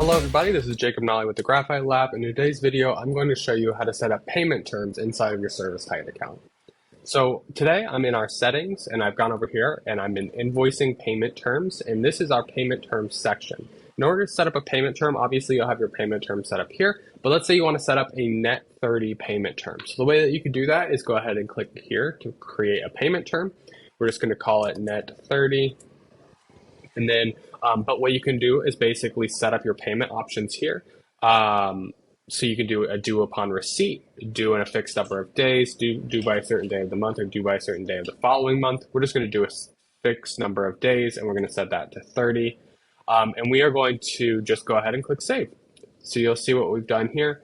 Hello everybody, this is Jacob Nolly with the Graphite Lab. In today's video, I'm going to show you how to set up payment terms inside of your ServiceTitan account. So today I'm in our settings and I've gone over here and I'm in invoicing payment terms, and this is our payment terms section. In order to set up a payment term, obviously you'll have your payment term set up here, but let's say you want to set up a net 30 payment term. So the way that you can do that is go ahead and click here to create a payment term. We're just going to call it net 30. And then, but what you can do is basically set up your payment options here. So you can do a due upon receipt, due in a fixed number of days, due by a certain day of the month, or due by a certain day of the following month. We're just going to do a fixed number of days, and we're going to set that to 30. And we are going to just go ahead and click save. So you'll see what we've done here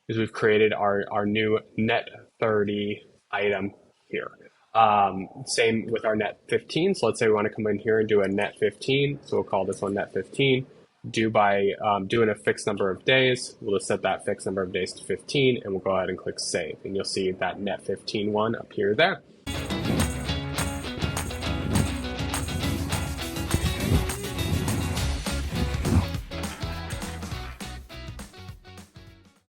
is we've created our new net 30 item here. Same with our net 15. So let's say we want to come in here and do a net 15. So we'll call this one net 15. Due in a fixed number of days. We'll just set that fixed number of days to 15, and we'll go ahead and click save. And you'll see that net 15 one appear there.